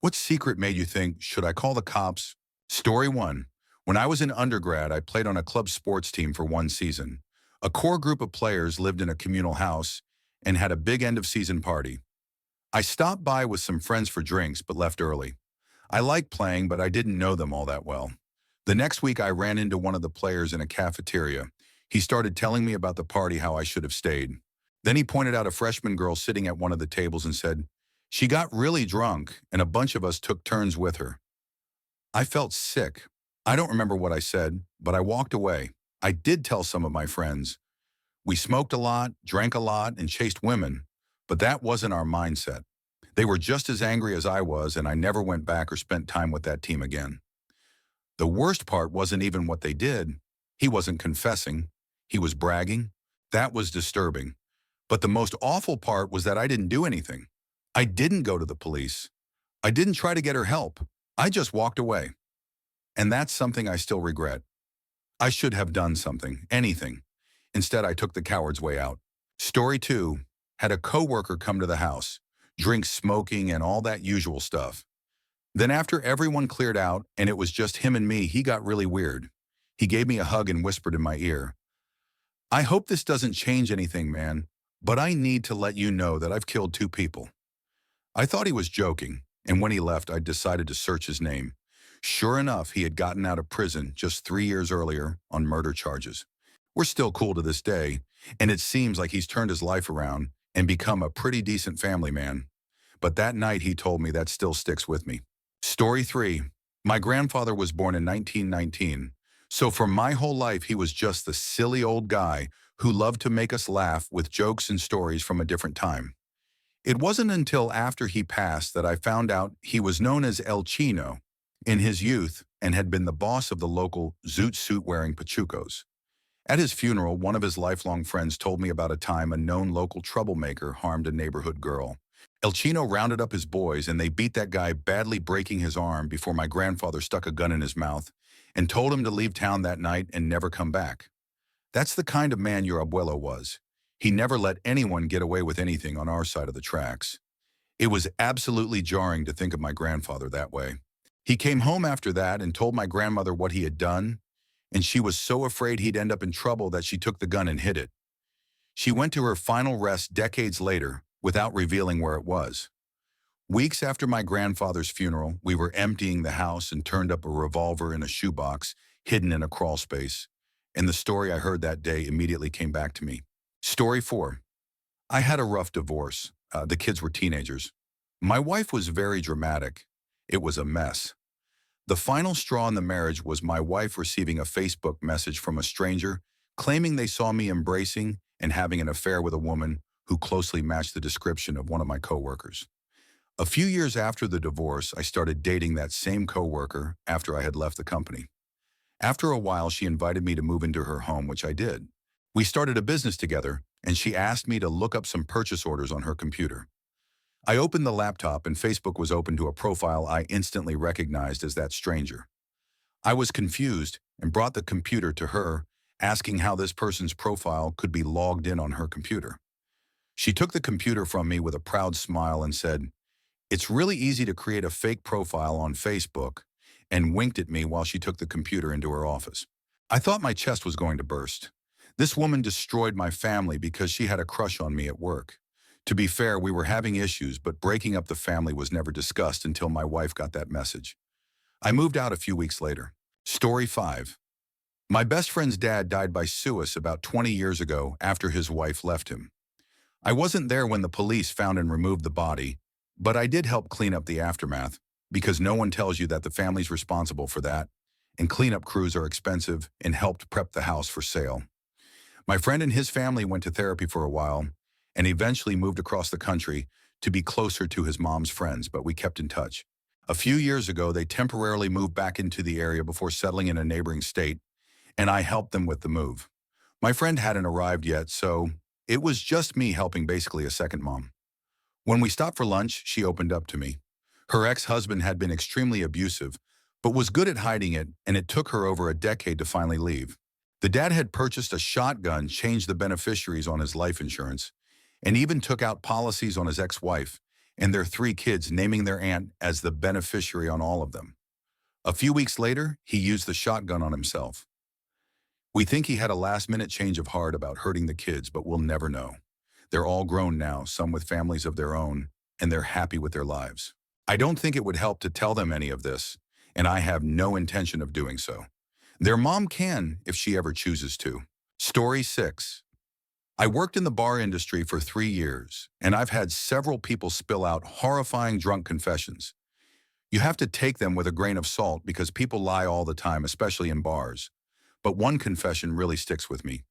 What secret made you think, should I call the cops? Story 1. When I was in undergrad, I played on a club sports team for one season. A core group of players lived in a communal house and had a big end-of-season party. I stopped by with some friends for drinks but left early. I liked playing, but I didn't know them all that well. The next week, I ran into one of the players in a cafeteria. He started telling me about the party, how I should have stayed. Then he pointed out a freshman girl sitting at one of the tables and said, "She got really drunk, and a bunch of us took turns with her." I felt sick. I don't remember what I said, but I walked away. I did tell some of my friends. We smoked a lot, drank a lot, and chased women, but that wasn't our mindset. They were just as angry as I was, and I never went back or spent time with that team again. The worst part wasn't even what they did. He wasn't confessing. He was bragging. That was disturbing. But the most awful part was that I didn't do anything. I didn't go to the police. I didn't try to get her help. I just walked away. And that's something I still regret. I should have done something, anything. Instead, I took the coward's way out. Story 2. Had a coworker come to the house, drink, smoking, and all that usual stuff. Then after everyone cleared out and it was just him and me, he got really weird. He gave me a hug and whispered in my ear, "I hope this doesn't change anything, man, but I need to let you know that I've killed 2 people." I thought he was joking, and when he left, I decided to search his name. Sure enough, he had gotten out of prison just 3 years earlier on murder charges. We're still cool to this day, and it seems like he's turned his life around and become a pretty decent family man. But that night he told me that still sticks with me. Story 3. My grandfather was born in 1919, so for my whole life he was just the silly old guy who loved to make us laugh with jokes and stories from a different time. It wasn't until after he passed that I found out he was known as El Chino in his youth and had been the boss of the local zoot suit-wearing Pachucos. At his funeral, one of his lifelong friends told me about a time a known local troublemaker harmed a neighborhood girl. El Chino rounded up his boys and they beat that guy, badly breaking his arm before my grandfather stuck a gun in his mouth and told him to leave town that night and never come back. That's the kind of man your abuelo was. He never let anyone get away with anything on our side of the tracks. It was absolutely jarring to think of my grandfather that way. He came home after that and told my grandmother what he had done, and she was so afraid he'd end up in trouble that she took the gun and hid it. She went to her final rest decades later without revealing where it was. Weeks after my grandfather's funeral, we were emptying the house and turned up a revolver in a shoebox hidden in a crawl space, and the story I heard that day immediately came back to me. Story 4. I had a rough divorce. The kids were teenagers. My wife was very dramatic. It was a mess. The final straw in the marriage was my wife receiving a Facebook message from a stranger claiming they saw me embracing and having an affair with a woman who closely matched the description of one of my coworkers. A few years after the divorce, I started dating that same coworker after I had left the company. After a while, she invited me to move into her home, which I did. We started a business together, and she asked me to look up some purchase orders on her computer. I opened the laptop and Facebook was open to a profile I instantly recognized as that stranger. I was confused and brought the computer to her, asking how this person's profile could be logged in on her computer. She took the computer from me with a proud smile and said, "It's really easy to create a fake profile on Facebook," and winked at me while she took the computer into her office. I thought my chest was going to burst. This woman destroyed my family because she had a crush on me at work. To be fair, we were having issues, but breaking up the family was never discussed until my wife got that message. I moved out a few weeks later. Story 5. My best friend's dad died by suicide about 20 years ago after his wife left him. I wasn't there when the police found and removed the body, but I did help clean up the aftermath because no one tells you that the family's responsible for that, and cleanup crews are expensive, and helped prep the house for sale. My friend and his family went to therapy for a while and eventually moved across the country to be closer to his mom's friends, but we kept in touch. A few years ago, they temporarily moved back into the area before settling in a neighboring state, and I helped them with the move. My friend hadn't arrived yet, so it was just me helping, basically a second mom. When we stopped for lunch, she opened up to me. Her ex-husband had been extremely abusive, but was good at hiding it, and it took her over a decade to finally leave. The dad had purchased a shotgun, changed the beneficiaries on his life insurance, and even took out policies on his ex-wife, and their 3 kids, naming their aunt as the beneficiary on all of them. A few weeks later, he used the shotgun on himself. We think he had a last-minute change of heart about hurting the kids, but we'll never know. They're all grown now, some with families of their own, and they're happy with their lives. I don't think it would help to tell them any of this, and I have no intention of doing so. Their mom can, if she ever chooses to. Story 6. I worked in the bar industry for 3 years, and I've had several people spill out horrifying drunk confessions. You have to take them with a grain of salt because people lie all the time, especially in bars. But one confession really sticks with me.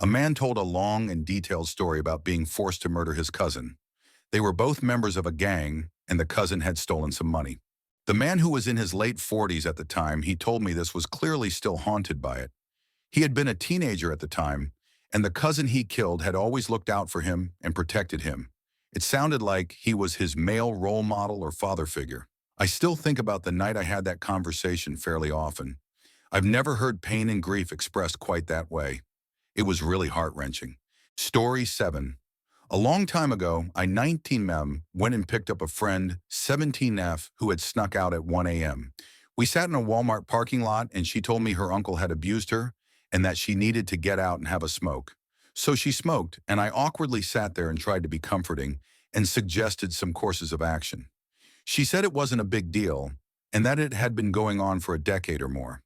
A man told a long and detailed story about being forced to murder his cousin. They were both members of a gang, and the cousin had stolen some money. The man, who was in his late 40s at the time he told me this, was clearly still haunted by it. He had been a teenager at the time, and the cousin he killed had always looked out for him and protected him. It sounded like he was his male role model or father figure. I still think about the night I had that conversation fairly often. I've never heard pain and grief expressed quite that way. It was really heart-wrenching. Story 7. A long time ago, I 19M went and picked up a friend, 17F, who had snuck out at 1 a.m. We sat in a Walmart parking lot, and she told me her uncle had abused her and that she needed to get out and have a smoke. So she smoked, and I awkwardly sat there and tried to be comforting and suggested some courses of action. She said it wasn't a big deal and that it had been going on for a decade or more.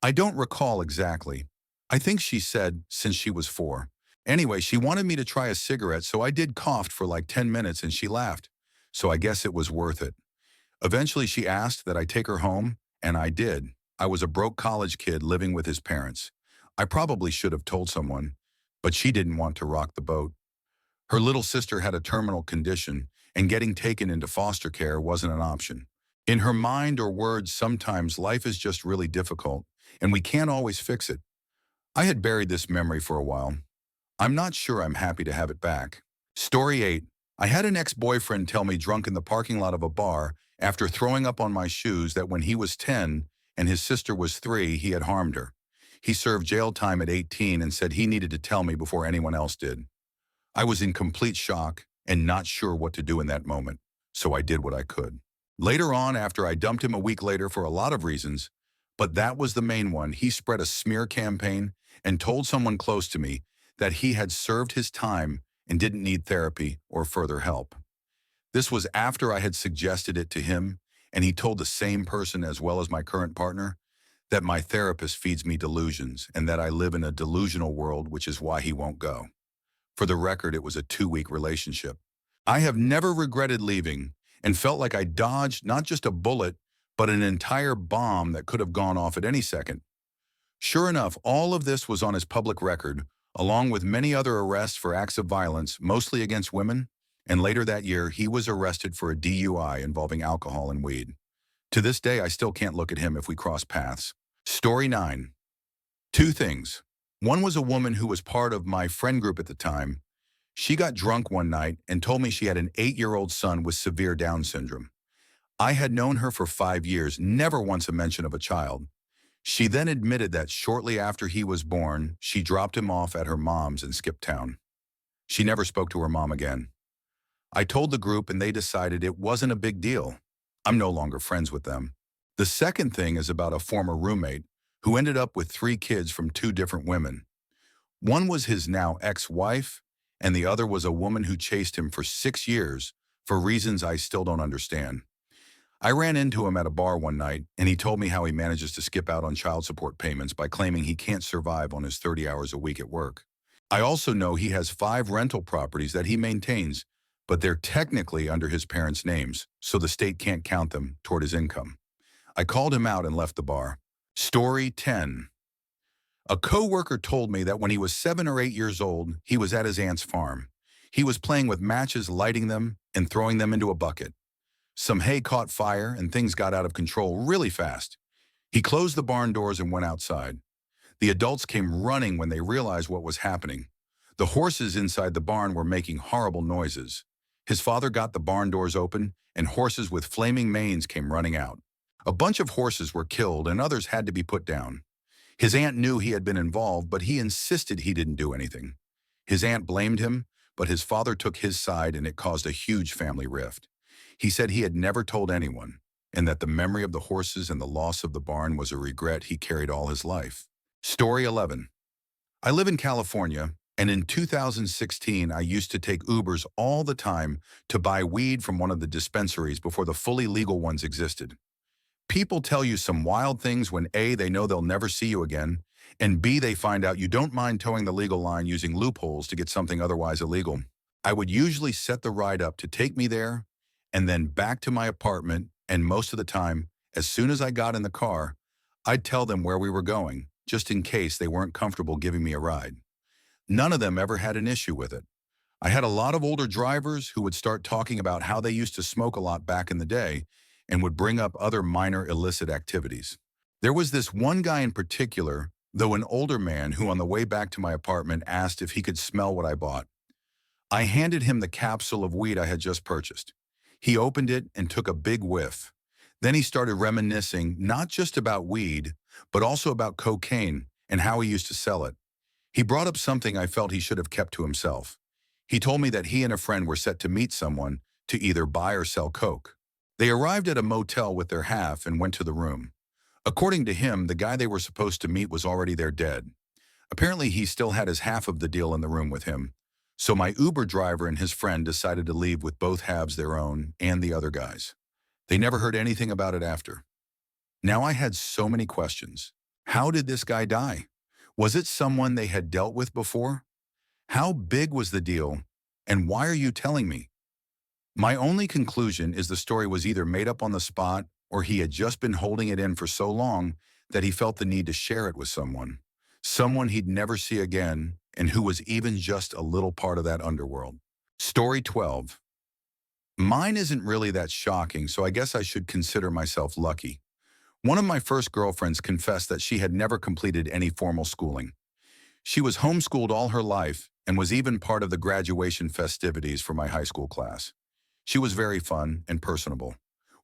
I don't recall exactly. I think she said since she was 4. Anyway, she wanted me to try a cigarette, so I did, coughed for like 10 minutes, and she laughed. So I guess it was worth it. Eventually, she asked that I take her home, and I did. I was a broke college kid living with his parents. I probably should have told someone, but she didn't want to rock the boat. Her little sister had a terminal condition, and getting taken into foster care wasn't an option. In her mind or words, sometimes life is just really difficult, and we can't always fix it. I had buried this memory for a while. I'm not sure I'm happy to have it back. Story 8. I had an ex-boyfriend tell me drunk in the parking lot of a bar after throwing up on my shoes that when he was 10 and his sister was 3, he had harmed her. He served jail time at 18 and said he needed to tell me before anyone else did. I was in complete shock and not sure what to do in that moment, so I did what I could. Later on, after I dumped him a week later for a lot of reasons, but that was the main one, he spread a smear campaign and told someone close to me that he had served his time and didn't need therapy or further help. This was after I had suggested it to him, and he told the same person, as well as my current partner, that my therapist feeds me delusions and that I live in a delusional world, which is why he won't go. For the record, it was a 2-week relationship. I have never regretted leaving and felt like I dodged not just a bullet, but an entire bomb that could have gone off at any second. Sure enough, all of this was on his public record, along with many other arrests for acts of violence, mostly against women, and later that year, he was arrested for a DUI involving alcohol and weed. To this day, I still can't look at him if we cross paths. Story 9. 2 things. One was a woman who was part of my friend group at the time. She got drunk one night and told me she had an 8-year-old son with severe Down syndrome. I had known her for 5 years, never once a mention of a child. She then admitted that shortly after he was born, she dropped him off at her mom's and skipped town. She never spoke to her mom again. I told the group and they decided it wasn't a big deal. I'm no longer friends with them. The second thing is about a former roommate who ended up with 3 kids from 2 different women. One was his now ex-wife, and the other was a woman who chased him for 6 years for reasons I still don't understand. I ran into him at a bar one night, and he told me how he manages to skip out on child support payments by claiming he can't survive on his 30 hours a week at work. I also know he has 5 rental properties that he maintains, but they're technically under his parents' names, so the state can't count them toward his income. I called him out and left the bar. Story 10. A co-worker told me that when he was 7 or 8 years old, he was at his aunt's farm. He was playing with matches, lighting them, and throwing them into a bucket. Some hay caught fire and things got out of control really fast. He closed the barn doors and went outside. The adults came running when they realized what was happening. The horses inside the barn were making horrible noises. His father got the barn doors open, and horses with flaming manes came running out. A bunch of horses were killed and others had to be put down. His aunt knew he had been involved, but he insisted he didn't do anything. His aunt blamed him, but his father took his side and it caused a huge family rift. He said he had never told anyone, and that the memory of the horses and the loss of the barn was a regret he carried all his life. Story 11. I live in California, and in 2016 I used to take Ubers all the time to buy weed from one of the dispensaries before the fully legal ones existed. People tell you some wild things when A, they know they'll never see you again, and B, they find out you don't mind towing the legal line using loopholes to get something otherwise illegal. I would usually set the ride up to take me there and then back to my apartment, and most of the time, as soon as I got in the car, I'd tell them where we were going, just in case they weren't comfortable giving me a ride. None of them ever had an issue with it. I had a lot of older drivers who would start talking about how they used to smoke a lot back in the day and would bring up other minor illicit activities. There was this one guy in particular, though an older man, who on the way back to my apartment asked if he could smell what I bought. I handed him the capsule of weed I had just purchased. He opened it and took a big whiff. Then he started reminiscing not just about weed, but also about cocaine and how he used to sell it. He brought up something I felt he should have kept to himself. He told me that he and a friend were set to meet someone to either buy or sell coke. They arrived at a motel with their half and went to the room. According to him, the guy they were supposed to meet was already there dead. Apparently, he still had his half of the deal in the room with him. So my Uber driver and his friend decided to leave with both halves their own and the other guy's. They never heard anything about it after. Now I had so many questions. How did this guy die? Was it someone they had dealt with before? How big was the deal? And why are you telling me? My only conclusion is the story was either made up on the spot or he had just been holding it in for so long that he felt the need to share it with someone he'd never see again and who was even just a little part of that underworld. Story 12. Mine isn't really that shocking, so I guess I should consider myself lucky. One of my first girlfriends confessed that she had never completed any formal schooling. She was homeschooled all her life and was even part of the graduation festivities for my high school class. She was very fun and personable.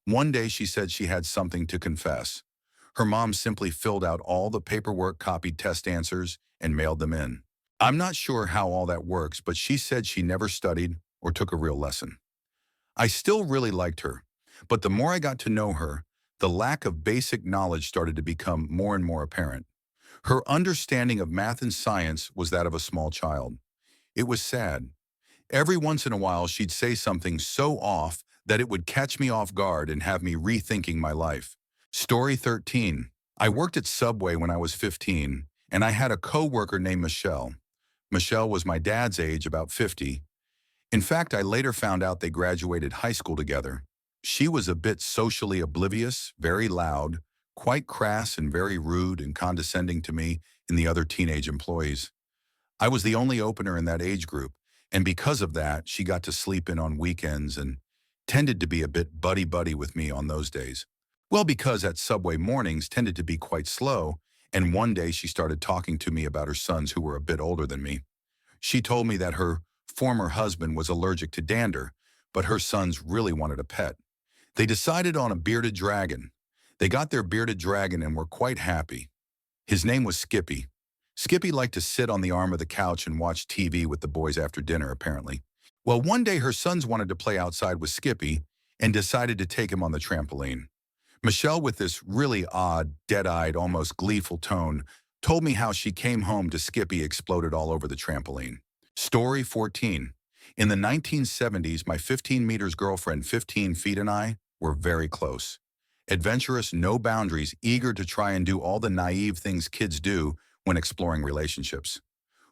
One day she said she had something to confess. Her mom simply filled out all the paperwork, copied test answers, and mailed them in. I'm not sure how all that works, but she said she never studied or took a real lesson. I still really liked her, but the more I got to know her, the lack of basic knowledge started to become more and more apparent. Her understanding of math and science was that of a small child. It was sad. Every once in a while, she'd say something so off that it would catch me off guard and have me rethinking my life. Story 13. I worked at Subway when I was 15, and I had a coworker named Michelle. Michelle was my dad's age, about 50. In fact, I later found out they graduated high school together. She was a bit socially oblivious, very loud, quite crass and very rude and condescending to me and the other teenage employees. I was the only opener in that age group, and because of that, she got to sleep in on weekends and tended to be a bit buddy-buddy with me on those days. Well, because at Subway mornings tended to be quite slow, and one day she started talking to me about her sons who were a bit older than me. She told me that her former husband was allergic to dander, but her sons really wanted a pet. They decided on a bearded dragon. They got their bearded dragon and were quite happy. His name was Skippy. Skippy liked to sit on the arm of the couch and watch TV with the boys after dinner, apparently. Well, one day her sons wanted to play outside with Skippy and decided to take him on the trampoline. Michelle, with this really odd, dead-eyed, almost gleeful tone, told me how she came home to Skippy exploded all over the trampoline. Story 14. In the 1970s, my 15 meters girlfriend, 15 feet, and I were very close. Adventurous, no boundaries, eager to try and do all the naive things kids do when exploring relationships.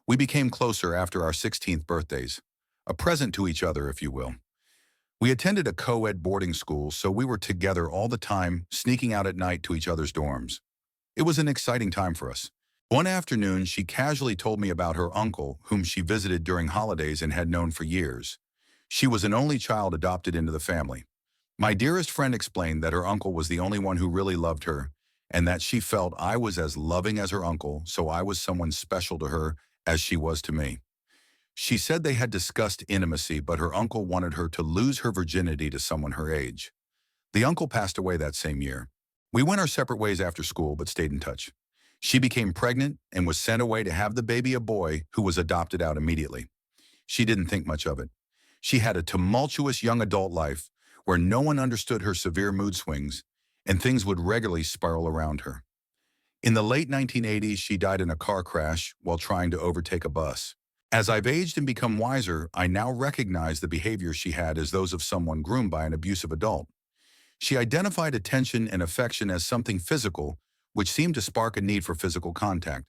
We became closer after our 16th birthdays, a present to each other, if you will. We attended a co-ed boarding school, so we were together all the time, sneaking out at night to each other's dorms. It was an exciting time for us. One afternoon, she casually told me about her uncle, whom she visited during holidays and had known for years. She was an only child adopted into the family. My dearest friend explained that her uncle was the only one who really loved her, and that she felt I was as loving as her uncle, so I was someone special to her as she was to me. She said they had discussed intimacy, but her uncle wanted her to lose her virginity to someone her age. The uncle passed away that same year. We went our separate ways after school, but stayed in touch. She became pregnant and was sent away to have the baby, a boy, who was adopted out immediately. she didn't think much of it. She had a tumultuous young adult life where no one understood her severe mood swings, and things would regularly spiral around her. In the late 1980s, she died in a car crash while trying to overtake a bus. As I've aged and become wiser, I now recognize the behaviors she had as those of someone groomed by an abusive adult. She identified attention and affection as something physical, which seemed to spark a need for physical contact.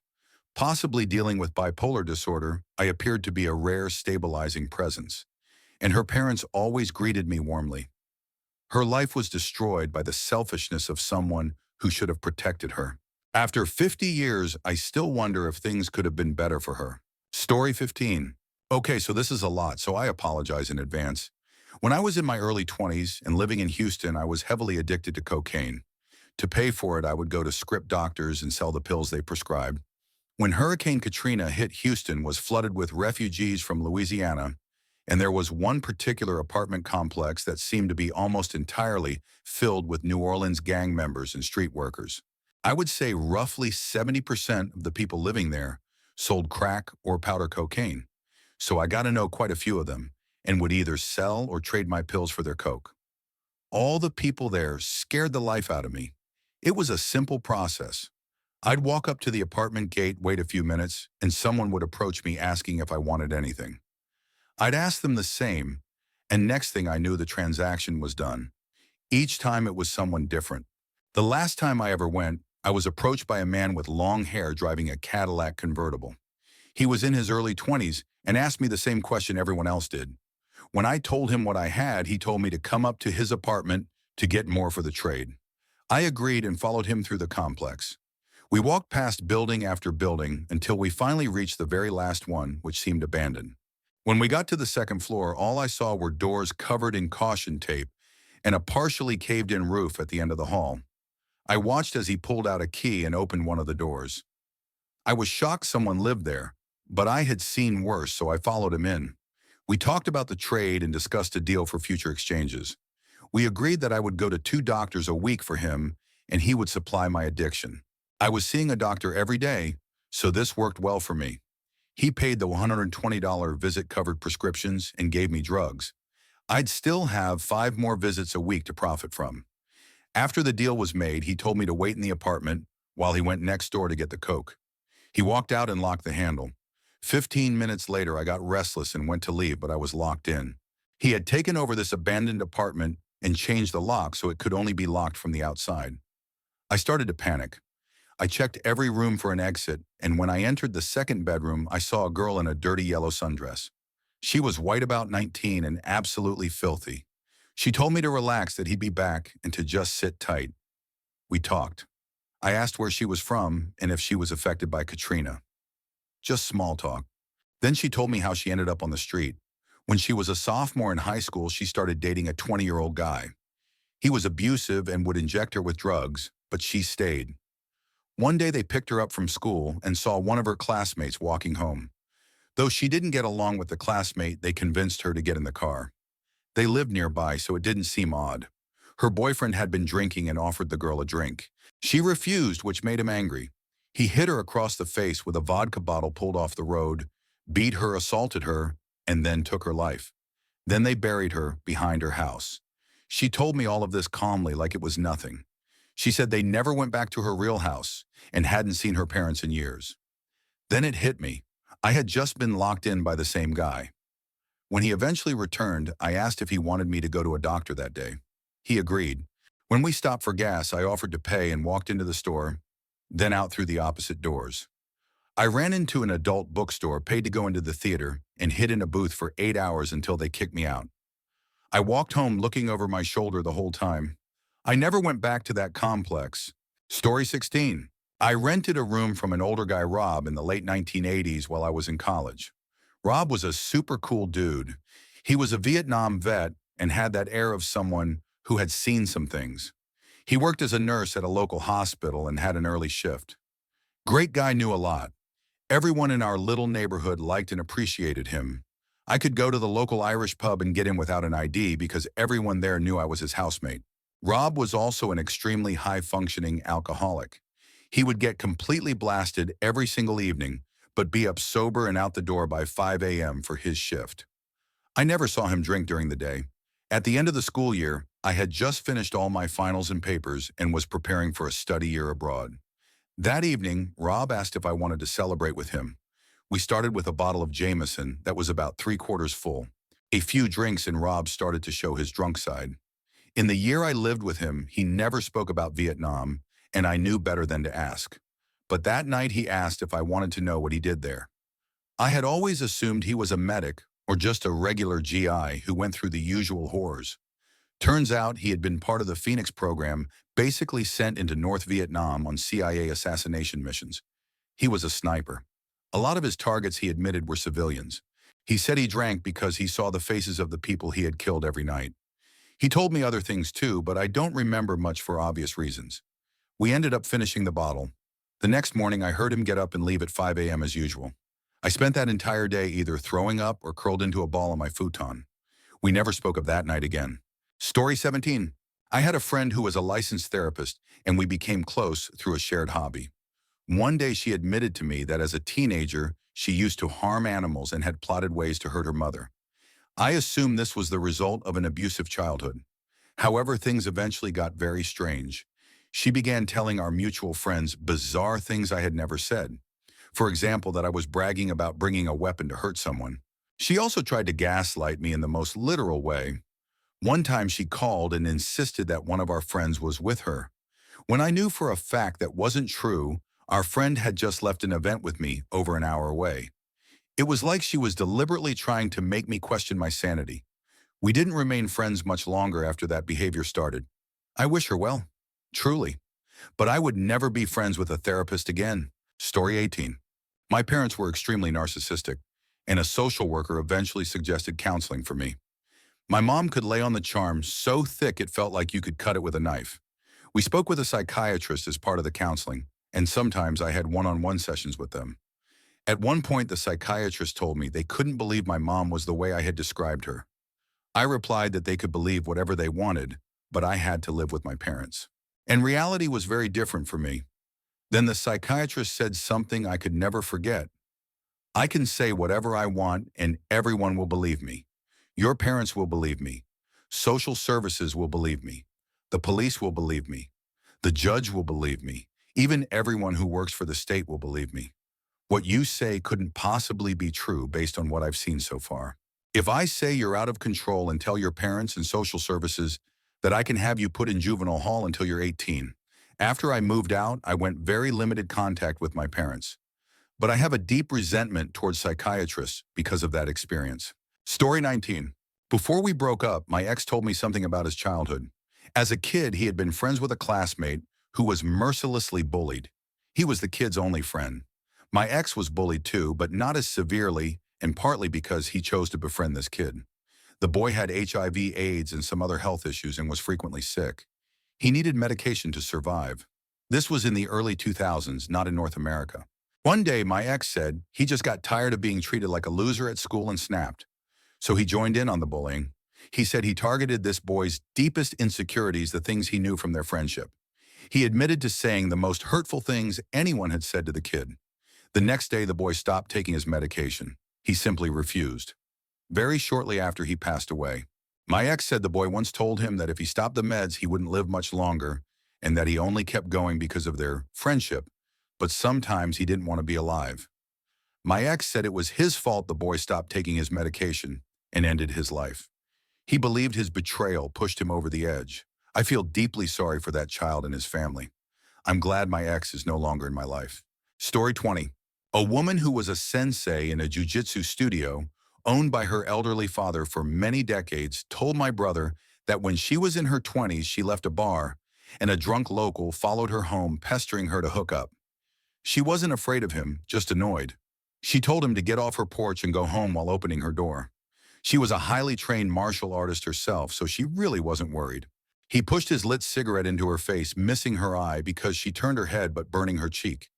Possibly dealing with bipolar disorder, I appeared to be a rare, stabilizing presence. And her parents always greeted me warmly. Her life was destroyed by the selfishness of someone who should have protected her. After 50 years, I still wonder if things could have been better for her. Story 15. Okay, so this is a lot, so I apologize in advance. When I was in my early 20s and living in Houston, I was heavily addicted to cocaine. To pay for it, I would go to script doctors and sell the pills they prescribed. When Hurricane Katrina hit, Houston was flooded with refugees from Louisiana, and there was one particular apartment complex that seemed to be almost entirely filled with New Orleans gang members and street workers. I would say roughly 70% of the people living there sold crack or powder cocaine, so I got to know quite a few of them and would either sell or trade my pills for their coke. All the people there scared the life out of me. It was a simple process. I'd walk up to the apartment gate, wait a few minutes, and someone would approach me asking if I wanted anything. I'd ask them the same, and next thing I knew, the transaction was done. Each time it was someone different. The last time I ever went, I was approached by a man with long hair driving a Cadillac convertible. He was in his early 20s and asked me the same question everyone else did. When I told him what I had, he told me to come up to his apartment to get more for the trade. I agreed and followed him through the complex. We walked past building after building until we finally reached the very last one, which seemed abandoned. When we got to the second floor, all I saw were doors covered in caution tape and a partially caved-in roof at the end of the hall. I watched as he pulled out a key and opened one of the doors. I was shocked someone lived there, but I had seen worse, so I followed him in. We talked about the trade and discussed a deal for future exchanges. We agreed that I would go to 2 doctors a week for him, and he would supply my addiction. I was seeing a doctor every day, so this worked well for me. He paid the $120 visit, covered prescriptions, and gave me drugs. I'd still have 5 more visits a week to profit from. After the deal was made, he told me to wait in the apartment while he went next door to get the coke. He walked out and locked the handle. 15 minutes later, I got restless and went to leave, but I was locked in. He had taken over this abandoned apartment and changed the lock so it could only be locked from the outside. I started to panic. I checked every room for an exit, and when I entered the second bedroom, I saw a girl in a dirty yellow sundress. She was white, about 19, and absolutely filthy. She told me to relax, that he'd be back, and to just sit tight. We talked. I asked where she was from and if she was affected by Katrina. Just small talk. Then she told me how she ended up on the street. When she was a sophomore in high school, she started dating a 20-year-old guy. He was abusive and would inject her with drugs, but she stayed. One day they picked her up from school and saw one of her classmates walking home. Though she didn't get along with the classmate, they convinced her to get in the car. They lived nearby, so it didn't seem odd. Her boyfriend had been drinking and offered the girl a drink. She refused, which made him angry. He hit her across the face with a vodka bottle pulled off the road, beat her, assaulted her, and then took her life. Then they buried her behind her house. She told me all of this calmly, like it was nothing. She said they never went back to her real house and hadn't seen her parents in years. Then it hit me. I had just been locked in by the same guy. When he eventually returned, I asked if he wanted me to go to a doctor that day. He agreed. When we stopped for gas, I offered to pay and walked into the store, then out through the opposite doors. I ran into an adult bookstore, paid to go into the theater, and hid in a booth for 8 hours until they kicked me out. I walked home looking over my shoulder the whole time. I never went back to that complex. Story 16. I rented a room from an older guy, Rob, in the late 1980s while I was in college. Rob was a super cool dude. He was a Vietnam vet and had that air of someone who had seen some things. He worked as a nurse at a local hospital and had an early shift. Great guy, knew a lot. Everyone in our little neighborhood liked and appreciated him. I could go to the local Irish pub and get in without an ID because everyone there knew I was his housemate. Rob was also an extremely high-functioning alcoholic. He would get completely blasted every single evening, but be up sober and out the door by 5 a.m. for his shift. I never saw him drink during the day. At the end of the school year, I had just finished all my finals and papers and was preparing for a study year abroad. That evening, Rob asked if I wanted to celebrate with him. We started with a bottle of Jameson that was about 3/4 full. A few drinks and Rob started to show his drunk side. In the year I lived with him, he never spoke about Vietnam, and I knew better than to ask. But that night he asked if I wanted to know what he did there. I had always assumed he was a medic or just a regular GI who went through the usual horrors. Turns out he had been part of the Phoenix program, basically sent into North Vietnam on CIA assassination missions. He was a sniper. A lot of his targets, he admitted, were civilians. He said he drank because he saw the faces of the people he had killed every night. He told me other things too, but I don't remember much for obvious reasons. We ended up finishing the bottle. The next morning, I heard him get up and leave at 5 a.m. as usual. I spent that entire day either throwing up or curled into a ball on my futon. We never spoke of that night again. Story 17. I had a friend who was a licensed therapist, and we became close through a shared hobby. One day she admitted to me that as a teenager, she used to harm animals and had plotted ways to hurt her mother. I assumed this was the result of an abusive childhood. However, things eventually got very strange. She began telling our mutual friends bizarre things I had never said. For example, that I was bragging about bringing a weapon to hurt someone. She also tried to gaslight me in the most literal way. One time she called and insisted that one of our friends was with her. When I knew for a fact that wasn't true, our friend had just left an event with me over an hour away. It was like she was deliberately trying to make me question my sanity. We didn't remain friends much longer after that behavior started. I wish her well, truly. But I would never be friends with a therapist again. Story 18. My parents were extremely narcissistic, and a social worker eventually suggested counseling for me. My mom could lay on the charm so thick it felt like you could cut it with a knife. We spoke with a psychiatrist as part of the counseling, and sometimes I had one-on-one sessions with them. At one point, the psychiatrist told me they couldn't believe my mom was the way I had described her. I replied that they could believe whatever they wanted, but I had to live with my parents. And reality was very different for me. Then the psychiatrist said something I could never forget. I can say whatever I want and everyone will believe me. Your parents will believe me. Social services will believe me. The police will believe me. The judge will believe me. Even everyone who works for the state will believe me. What you say couldn't possibly be true based on what I've seen so far. If I say you're out of control and tell your parents and social services that I can have you put in juvenile hall until you're 18. After I moved out, I went very limited contact with my parents. But I have a deep resentment towards psychiatrists because of that experience. Story 19. Before we broke up, my ex told me something about his childhood. As a kid, he had been friends with a classmate who was mercilessly bullied. He was the kid's only friend. My ex was bullied too, but not as severely, and partly because he chose to befriend this kid. The boy had HIV, AIDS, and some other health issues and was frequently sick. He needed medication to survive. This was in the early 2000s, not in North America. One day, my ex said he just got tired of being treated like a loser at school and snapped. So he joined in on the bullying. He said he targeted this boy's deepest insecurities, the things he knew from their friendship. He admitted to saying the most hurtful things anyone had said to the kid. The next day, the boy stopped taking his medication. He simply refused. Very shortly after, he passed away. My ex said the boy once told him that if he stopped the meds, he wouldn't live much longer, and that he only kept going because of their friendship, but sometimes he didn't want to be alive. My ex said it was his fault the boy stopped taking his medication and ended his life. He believed his betrayal pushed him over the edge. I feel deeply sorry for that child and his family. I'm glad my ex is no longer in my life. Story 20. A woman who was a sensei in a jiu-jitsu studio owned by her elderly father for many decades told my brother that when she was in her 20s, she left a bar and a drunk local followed her home, pestering her to hook up. She wasn't afraid of him, just annoyed. She told him to get off her porch and go home while opening her door. She was a highly trained martial artist herself, so she really wasn't worried. He pushed his lit cigarette into her face, missing her eye because she turned her head but burning her cheek.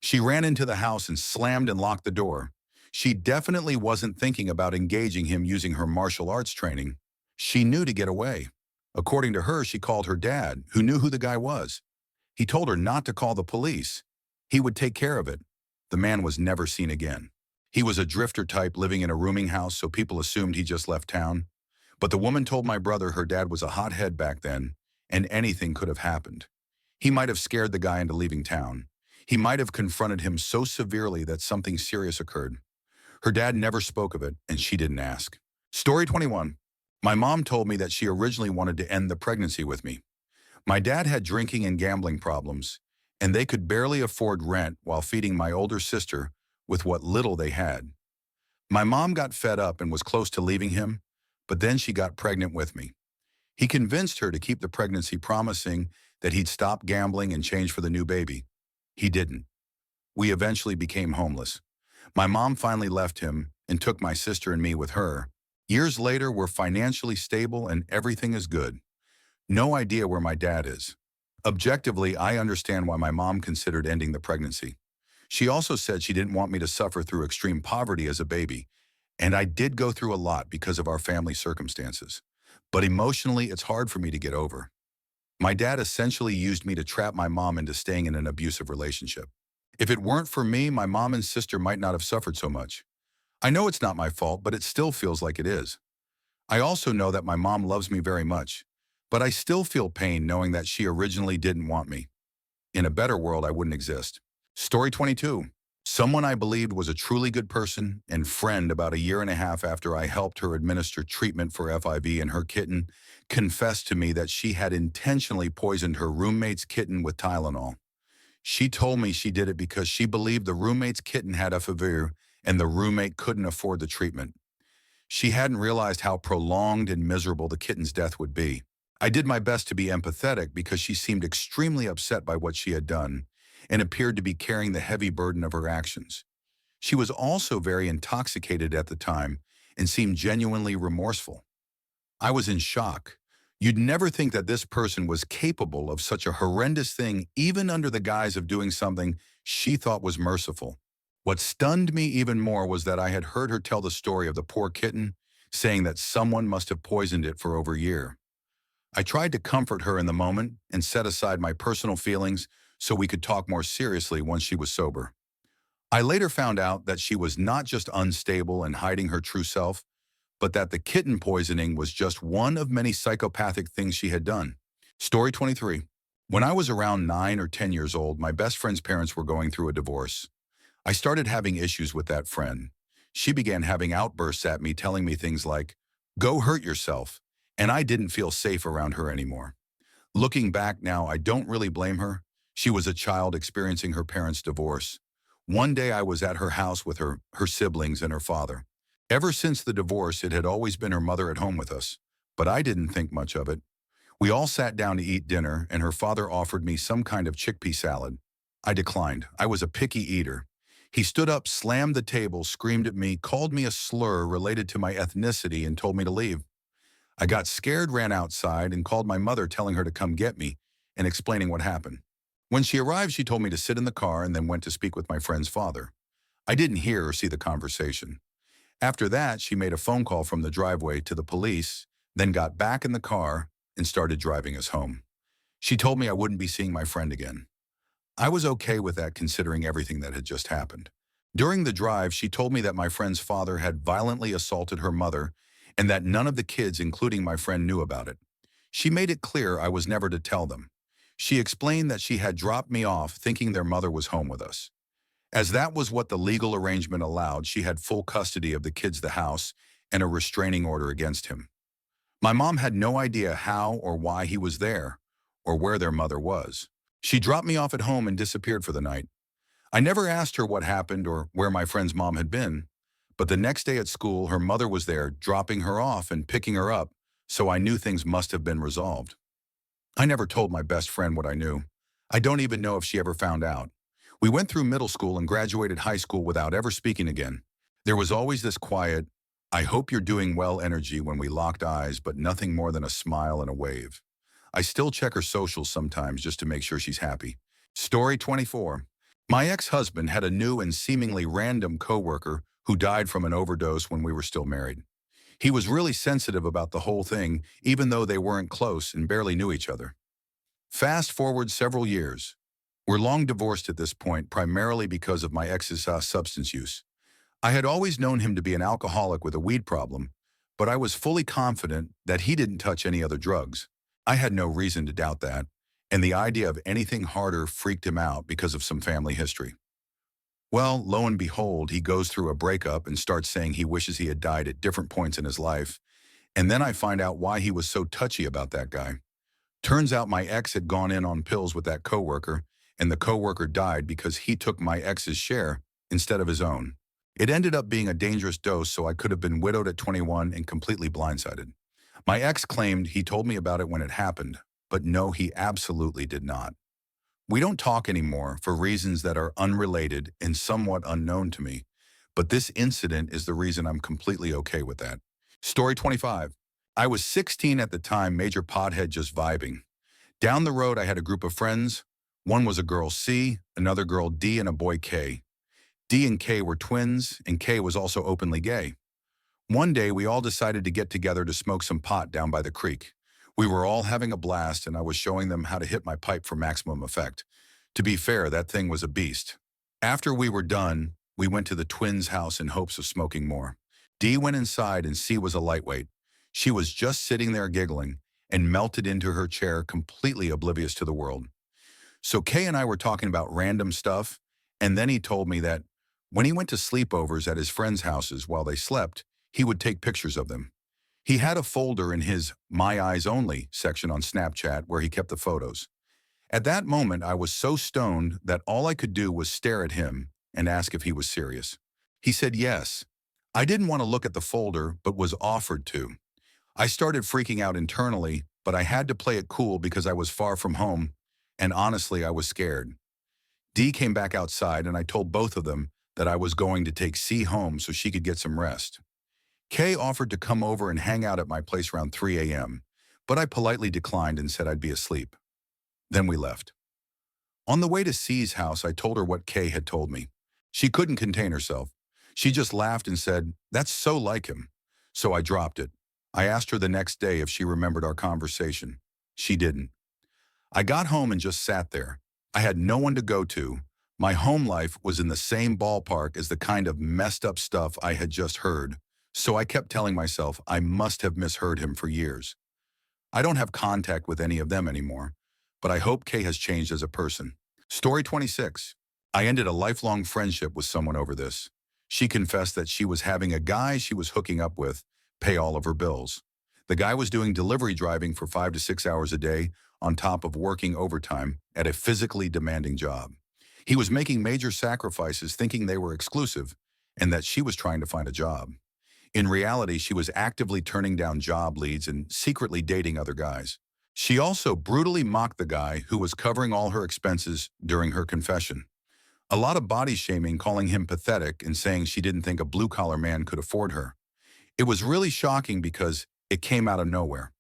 She ran into the house and slammed and locked the door. She definitely wasn't thinking about engaging him using her martial arts training. She knew to get away. According to her, she called her dad, who knew who the guy was. He told her not to call the police. He would take care of it. The man was never seen again. He was a drifter type living in a rooming house, so people assumed he just left town. But the woman told my brother her dad was a hothead back then, and anything could have happened. He might have scared the guy into leaving town. He might have confronted him so severely that something serious occurred. Her dad never spoke of it, and she didn't ask. Story 21. My mom told me that she originally wanted to end the pregnancy with me. My dad had drinking and gambling problems, and they could barely afford rent while feeding my older sister with what little they had. My mom got fed up and was close to leaving him, but then she got pregnant with me. He convinced her to keep the pregnancy, promising that he'd stop gambling and change for the new baby. He didn't. We eventually became homeless. My mom finally left him and took my sister and me with her. Years later, we're financially stable and everything is good. No idea where my dad is. Objectively, I understand why my mom considered ending the pregnancy. She also said she didn't want me to suffer through extreme poverty as a baby, and I did go through a lot because of our family circumstances. But emotionally, it's hard for me to get over. My dad essentially used me to trap my mom into staying in an abusive relationship. If it weren't for me, my mom and sister might not have suffered so much. I know it's not my fault, but it still feels like it is. I also know that my mom loves me very much, but I still feel pain knowing that she originally didn't want me. In a better world, I wouldn't exist. Story 22. Someone I believed was a truly good person and friend about a year and a half after I helped her administer treatment for FIV and her kitten confessed to me that she had intentionally poisoned her roommate's kitten with Tylenol. She told me she did it because she believed the roommate's kitten had FIV and the roommate couldn't afford the treatment. She hadn't realized how prolonged and miserable the kitten's death would be. I did my best to be empathetic because she seemed extremely upset by what she had done and appeared to be carrying the heavy burden of her actions. She was also very intoxicated at the time and seemed genuinely remorseful. I was in shock. You'd never think that this person was capable of such a horrendous thing, even under the guise of doing something she thought was merciful. What stunned me even more was that I had heard her tell the story of the poor kitten, saying that someone must have poisoned it for over a year. I tried to comfort her in the moment and set aside my personal feelings so we could talk more seriously once she was sober. I later found out that she was not just unstable and hiding her true self, but that the kitten poisoning was just one of many psychopathic things she had done. Story 23. When I was around 9 or 10 years old, my best friend's parents were going through a divorce. I started having issues with that friend. She began having outbursts at me, telling me things like, "Go hurt yourself," and I didn't feel safe around her anymore. Looking back now, I don't really blame her. She was a child experiencing her parents' divorce. One day I was at her house with her siblings and her father. Ever since the divorce, it had always been her mother at home with us, but I didn't think much of it. We all sat down to eat dinner, and her father offered me some kind of chickpea salad. I declined. I was a picky eater. He stood up, slammed the table, screamed at me, called me a slur related to my ethnicity, and told me to leave. I got scared, ran outside, and called my mother, telling her to come get me and explaining what happened. When she arrived, she told me to sit in the car and then went to speak with my friend's father. I didn't hear or see the conversation. After that, she made a phone call from the driveway to the police, then got back in the car and started driving us home. She told me I wouldn't be seeing my friend again. I was okay with that considering everything that had just happened. During the drive, she told me that my friend's father had violently assaulted her mother and that none of the kids, including my friend, knew about it. She made it clear I was never to tell them. She explained that she had dropped me off thinking their mother was home with us. As that was what the legal arrangement allowed, she had full custody of the kids, the house, and a restraining order against him. My mom had no idea how or why he was there or where their mother was. She dropped me off at home and disappeared for the night. I never asked her what happened or where my friend's mom had been, but the next day at school, her mother was there dropping her off and picking her up, so I knew things must have been resolved. I never told my best friend what I knew. I don't even know if she ever found out. We went through middle school and graduated high school without ever speaking again. There was always this quiet, "I hope you're doing well" energy when we locked eyes, but nothing more than a smile and a wave. I still check her socials sometimes just to make sure she's happy. Story 24. My ex-husband had a new and seemingly random coworker who died from an overdose when we were still married. He was really sensitive about the whole thing, even though they weren't close and barely knew each other. Fast forward several years. We're long divorced at this point, primarily because of my ex's substance use. I had always known him to be an alcoholic with a weed problem, but I was fully confident that he didn't touch any other drugs. I had no reason to doubt that, and the idea of anything harder freaked him out because of some family history. Well, lo and behold, he goes through a breakup and starts saying he wishes he had died at different points in his life, and then I find out why he was so touchy about that guy. Turns out my ex had gone in on pills with that coworker, and the coworker died because he took my ex's share instead of his own. It ended up being a dangerous dose, so I could have been widowed at 21 and completely blindsided. My ex claimed he told me about it when it happened, but no, he absolutely did not. We don't talk anymore for reasons that are unrelated and somewhat unknown to me, but this incident is the reason I'm completely okay with that. Story 25. I was 16 at the time, major pothead, just vibing. Down the road, I had a group of friends. One was a girl C, another girl D, and a boy K. D and K were twins, and K was also openly gay. One day, we all decided to get together to smoke some pot down by the creek. We were all having a blast, and I was showing them how to hit my pipe for maximum effect. To be fair, that thing was a beast. After we were done, we went to the twins' house in hopes of smoking more. D went inside, and C was a lightweight. She was just sitting there giggling and melted into her chair, completely oblivious to the world. So Kay and I were talking about random stuff, and then he told me that when he went to sleepovers at his friends' houses while they slept, he would take pictures of them. He had a folder in his My Eyes Only section on Snapchat where he kept the photos. At that moment, I was so stoned that all I could do was stare at him and ask if he was serious. He said yes. I didn't want to look at the folder, but was offered to. I started freaking out internally, but I had to play it cool because I was far from home, and honestly, I was scared. D came back outside, and I told both of them that I was going to take C home so she could get some rest. Kay offered to come over and hang out at my place around 3 a.m., but I politely declined and said I'd be asleep. Then we left. On the way to C's house, I told her what Kay had told me. She couldn't contain herself. She just laughed and said, "That's so like him." So I dropped it. I asked her the next day if she remembered our conversation. She didn't. I got home and just sat there. I had no one to go to. My home life was in the same ballpark as the kind of messed up stuff I had just heard, so I kept telling myself I must have misheard him for years. I don't have contact with any of them anymore, but I hope Kay has changed as a person. Story 26. I ended a lifelong friendship with someone over this. She confessed that she was having a guy she was hooking up with pay all of her bills. The guy was doing delivery driving for 5 to 6 hours a day on top of working overtime at a physically demanding job. He was making major sacrifices thinking they were exclusive and that she was trying to find a job. In reality, she was actively turning down job leads and secretly dating other guys. She also brutally mocked the guy who was covering all her expenses during her confession. A lot of body shaming, calling him pathetic and saying she didn't think a blue-collar man could afford her. It was really shocking because it came out of nowhere.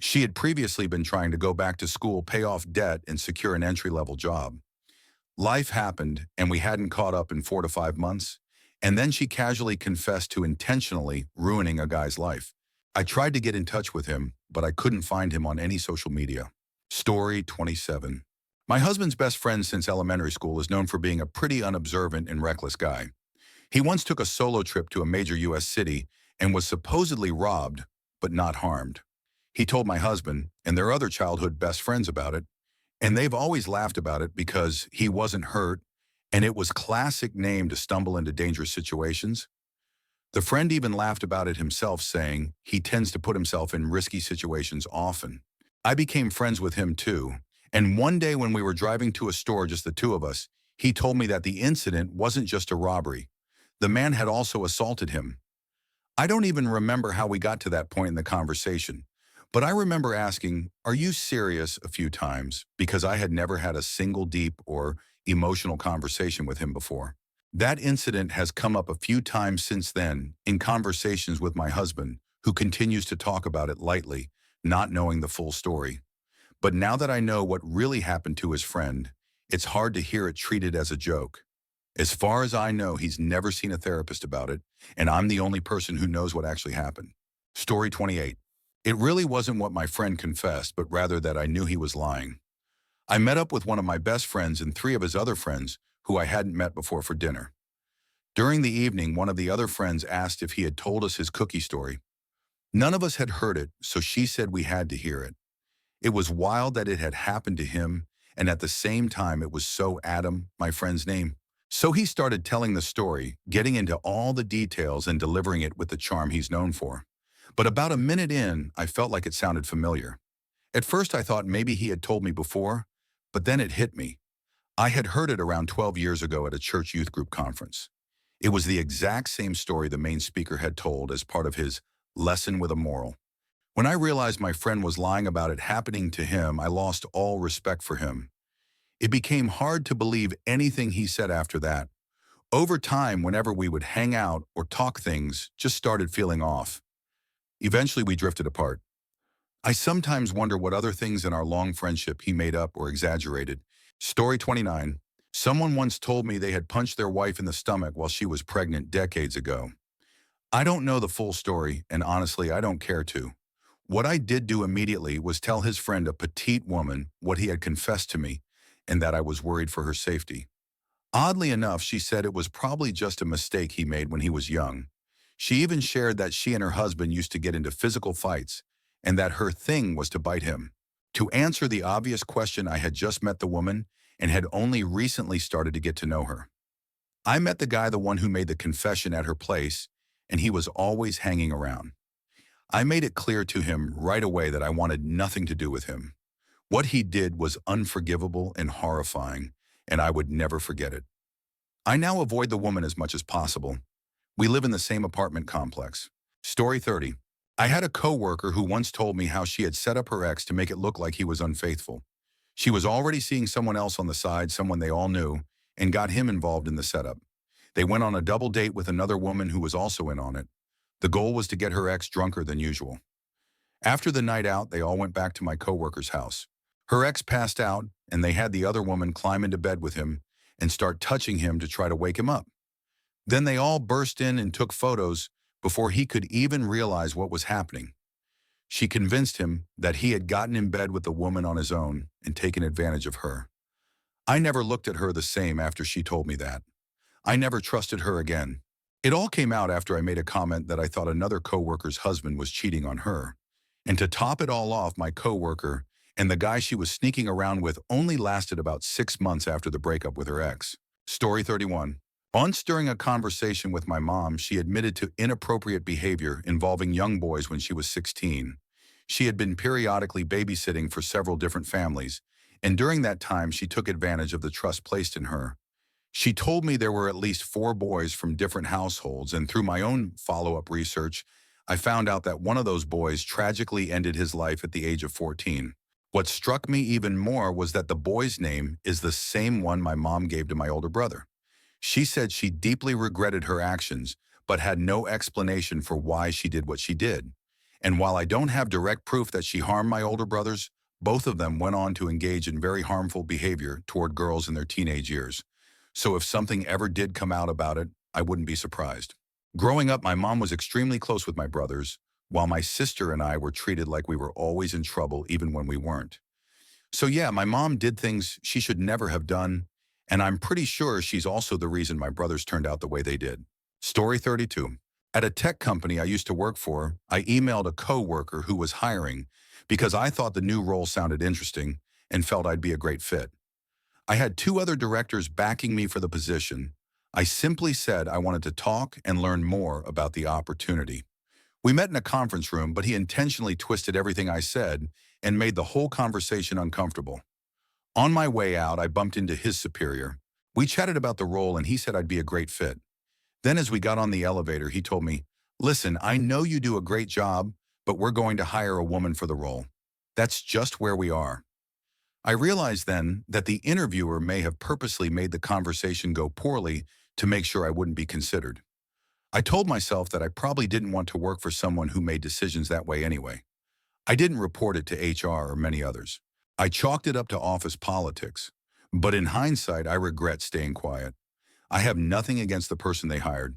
She had previously been trying to go back to school, pay off debt, and secure an entry-level job. Life happened, and we hadn't caught up in 4 to 5 months, and then she casually confessed to intentionally ruining a guy's life. I tried to get in touch with him, but I couldn't find him on any social media. Story 27. My husband's best friend since elementary school is known for being a pretty unobservant and reckless guy. He once took a solo trip to a major U.S. city and was supposedly robbed, but not harmed. He told my husband and their other childhood best friends about it, and they've always laughed about it because he wasn't hurt, and it was classic name to stumble into dangerous situations. The friend even laughed about it himself, saying he tends to put himself in risky situations often. I became friends with him too, and one day when we were driving to a store, just the two of us, he told me that the incident wasn't just a robbery. The man had also assaulted him. I don't even remember how we got to that point in the conversation, but I remember asking, "Are you serious?" a few times because I had never had a single deep or emotional conversation with him before. That incident has come up a few times since then in conversations with my husband, who continues to talk about it lightly, not knowing the full story. But now that I know what really happened to his friend, it's hard to hear it treated as a joke. As far as I know, he's never seen a therapist about it, and I'm the only person who knows what actually happened. Story 28. It really wasn't what my friend confessed, but rather that I knew he was lying. I met up with one of my best friends and three of his other friends who I hadn't met before for dinner. During the evening, one of the other friends asked if he had told us his cookie story. None of us had heard it, so she said we had to hear it. It was wild that it had happened to him, and at the same time it was so Adam, my friend's name. So he started telling the story, getting into all the details and delivering it with the charm he's known for. But about a minute in, I felt like it sounded familiar. At first I thought maybe he had told me before, but then it hit me. I had heard it around 12 years ago at a church youth group conference. It was the exact same story the main speaker had told as part of his lesson with a moral. When I realized my friend was lying about it happening to him, I lost all respect for him. It became hard to believe anything he said after that. Over time, whenever we would hang out or talk, things just started feeling off. Eventually, we drifted apart. I sometimes wonder what other things in our long friendship he made up or exaggerated. Story 29. Someone once told me they had punched their wife in the stomach while she was pregnant decades ago. I don't know the full story, and honestly, I don't care to. What I did do immediately was tell his friend, a petite woman, what he had confessed to me, and that I was worried for her safety. Oddly enough, she said it was probably just a mistake he made when he was young. She even shared that she and her husband used to get into physical fights, and that her thing was to bite him. To answer the obvious question, I had just met the woman and had only recently started to get to know her. I met the guy, the one who made the confession, at her place, and he was always hanging around. I made it clear to him right away that I wanted nothing to do with him. What he did was unforgivable and horrifying, and I would never forget it. I now avoid the woman as much as possible. We live in the same apartment complex. Story 30. I had a coworker who once told me how she had set up her ex to make it look like he was unfaithful. She was already seeing someone else on the side, someone they all knew, and got him involved in the setup. They went on a double date with another woman who was also in on it. The goal was to get her ex drunker than usual. After the night out, they all went back to my coworker's house. Her ex passed out, and they had the other woman climb into bed with him and start touching him to try to wake him up. Then they all burst in and took photos before he could even realize what was happening. She convinced him that he had gotten in bed with the woman on his own and taken advantage of her. I never looked at her the same after she told me that. I never trusted her again. It all came out after I made a comment that I thought another coworker's husband was cheating on her. And to top it all off, my coworker and the guy she was sneaking around with only lasted about 6 months after the breakup with her ex. Story 31. Once during a conversation with my mom, she admitted to inappropriate behavior involving young boys when she was 16. She had been periodically babysitting for several different families, and during that time she took advantage of the trust placed in her. She told me there were at least 4 boys from different households, and through my own follow-up research, I found out that one of those boys tragically ended his life at the age of 14. What struck me even more was that the boy's name is the same one my mom gave to my older brother. She said she deeply regretted her actions, but had no explanation for why she did what she did. And while I don't have direct proof that she harmed my older brothers, both of them went on to engage in very harmful behavior toward girls in their teenage years. So if something ever did come out about it, I wouldn't be surprised. Growing up, my mom was extremely close with my brothers, while my sister and I were treated like we were always in trouble even when we weren't. So yeah, my mom did things she should never have done, and I'm pretty sure she's also the reason my brothers turned out the way they did. Story 32. At a tech company I used to work for, I emailed a coworker who was hiring because I thought the new role sounded interesting and felt I'd be a great fit. I had 2 other directors backing me for the position. I simply said I wanted to talk and learn more about the opportunity. We met in a conference room, but he intentionally twisted everything I said and made the whole conversation uncomfortable. On my way out, I bumped into his superior. We chatted about the role and he said I'd be a great fit. Then as we got on the elevator, he told me, "Listen, I know you do a great job, but we're going to hire a woman for the role. That's just where we are." I realized then that the interviewer may have purposely made the conversation go poorly to make sure I wouldn't be considered. I told myself that I probably didn't want to work for someone who made decisions that way anyway. I didn't report it to HR or many others. I chalked it up to office politics. But in hindsight, I regret staying quiet. I have nothing against the person they hired.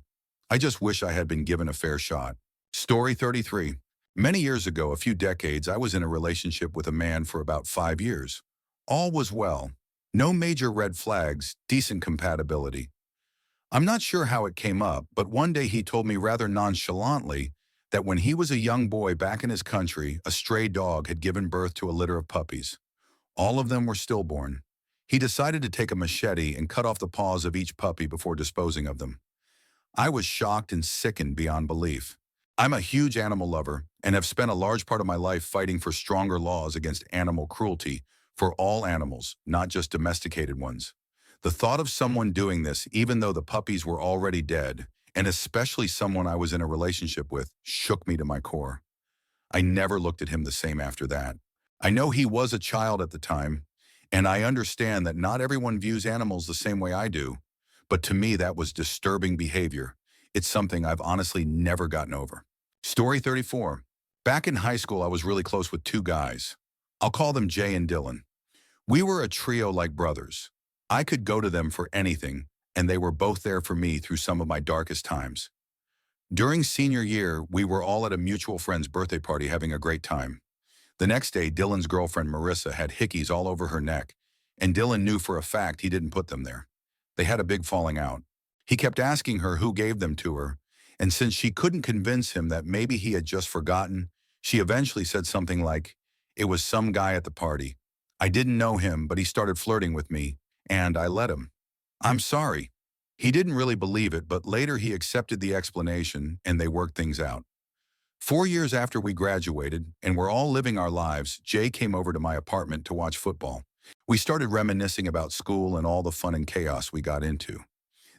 I just wish I had been given a fair shot. Story 33. Many years ago, a few decades, I was in a relationship with a man for about 5 years. All was well. No major red flags, decent compatibility. I'm not sure how it came up, but one day he told me rather nonchalantly that when he was a young boy back in his country, a stray dog had given birth to a litter of puppies. All of them were stillborn. He decided to take a machete and cut off the paws of each puppy before disposing of them. I was shocked and sickened beyond belief. I'm a huge animal lover and have spent a large part of my life fighting for stronger laws against animal cruelty for all animals, not just domesticated ones. The thought of someone doing this, even though the puppies were already dead, and especially someone I was in a relationship with, shook me to my core. I never looked at him the same after that. I know he was a child at the time, and I understand that not everyone views animals the same way I do, but to me that was disturbing behavior. It's something I've honestly never gotten over. Story 34. Back in high school, I was really close with two guys. I'll call them Jay and Dylan. We were a trio like brothers. I could go to them for anything, and they were both there for me through some of my darkest times. During senior year, we were all at a mutual friend's birthday party having a great time. The next day, Dylan's girlfriend Marissa had hickeys all over her neck, and Dylan knew for a fact he didn't put them there. They had a big falling out. He kept asking her who gave them to her, and since she couldn't convince him that maybe he had just forgotten, she eventually said something like, "It was some guy at the party. I didn't know him, but he started flirting with me, and I let him." I'm sorry. He didn't really believe it, but later he accepted the explanation, and they worked things out. 4 years after we graduated, and we're all living our lives, Jay came over to my apartment to watch football. We started reminiscing about school and all the fun and chaos we got into.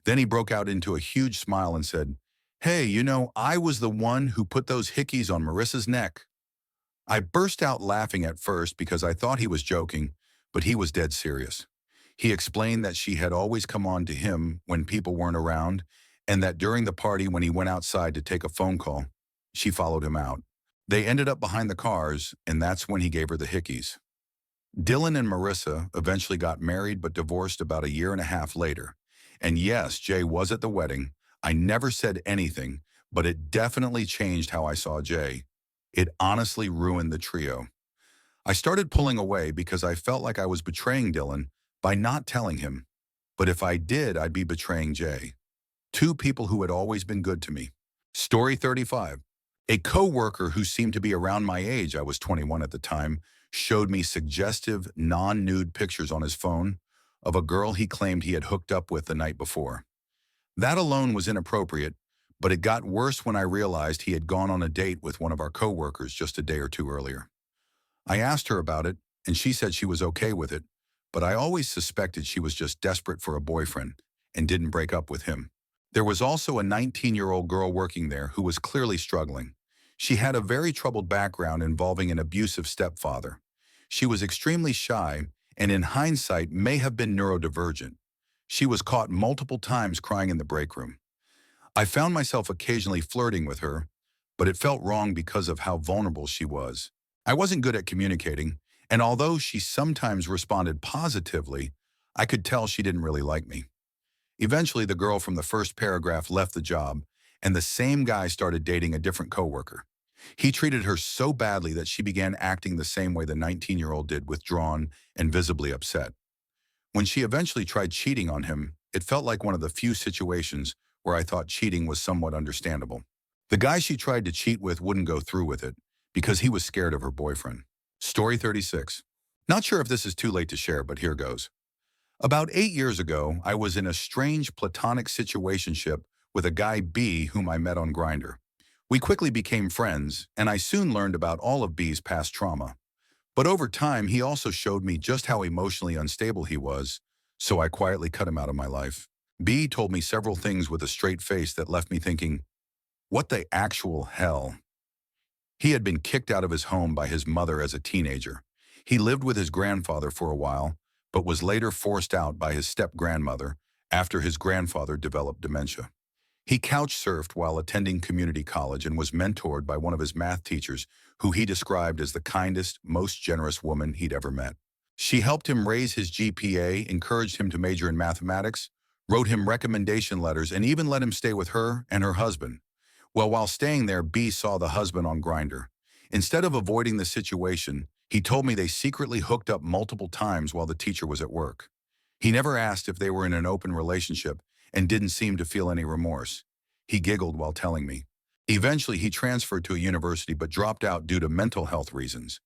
Then he broke out into a huge smile and said, "Hey, I was the one who put those hickeys on Marissa's neck." I burst out laughing at first because I thought he was joking, but he was dead serious. He explained that she had always come on to him when people weren't around, and that during the party when he went outside to take a phone call, she followed him out. They ended up behind the cars, and that's when he gave her the hickeys. Dylan and Marissa eventually got married but divorced about a year and a half later. And yes, Jay was at the wedding. I never said anything, but it definitely changed how I saw Jay. It honestly ruined the trio. I started pulling away because I felt like I was betraying Dylan by not telling him. But if I did, I'd be betraying Jay. Two people who had always been good to me. Story 35. A co-worker who seemed to be around my age, I was 21 at the time, showed me suggestive, non-nude pictures on his phone of a girl he claimed he had hooked up with the night before. That alone was inappropriate, but it got worse when I realized he had gone on a date with one of our co-workers just a day or two earlier. I asked her about it, and she said she was okay with it, but I always suspected she was just desperate for a boyfriend and didn't break up with him. There was also a 19-year-old girl working there who was clearly struggling. She had a very troubled background involving an abusive stepfather. She was extremely shy and in hindsight may have been neurodivergent. She was caught multiple times crying in the break room. I found myself occasionally flirting with her, but it felt wrong because of how vulnerable she was. I wasn't good at communicating, and although she sometimes responded positively, I could tell she didn't really like me. Eventually, the girl from the first paragraph left the job, and the same guy started dating a different coworker. He treated her so badly that she began acting the same way the 19-year-old did, withdrawn and visibly upset. When she eventually tried cheating on him, it felt like one of the few situations where I thought cheating was somewhat understandable. The guy she tried to cheat with wouldn't go through with it because he was scared of her boyfriend. Story 36. Not sure if this is too late to share, but here goes. About 8 years ago, I was in a strange platonic situationship with a guy B whom I met on Grindr. We quickly became friends, and I soon learned about all of B's past trauma. But over time, he also showed me just how emotionally unstable he was, so I quietly cut him out of my life. B told me several things with a straight face that left me thinking, what the actual hell? He had been kicked out of his home by his mother as a teenager. He lived with his grandfather for a while, but was later forced out by his step-grandmother after his grandfather developed dementia. He couch-surfed while attending community college and was mentored by one of his math teachers, who he described as the kindest, most generous woman he'd ever met. She helped him raise his GPA, encouraged him to major in mathematics, wrote him recommendation letters, and even let him stay with her and her husband. Well, while staying there, B saw the husband on Grindr. Instead of avoiding the situation, He told me they secretly hooked up multiple times while the teacher was at work. He never asked if they were in an open relationship and didn't seem to feel any remorse. He giggled while telling me. Eventually, he transferred to a university but dropped out due to mental health reasons.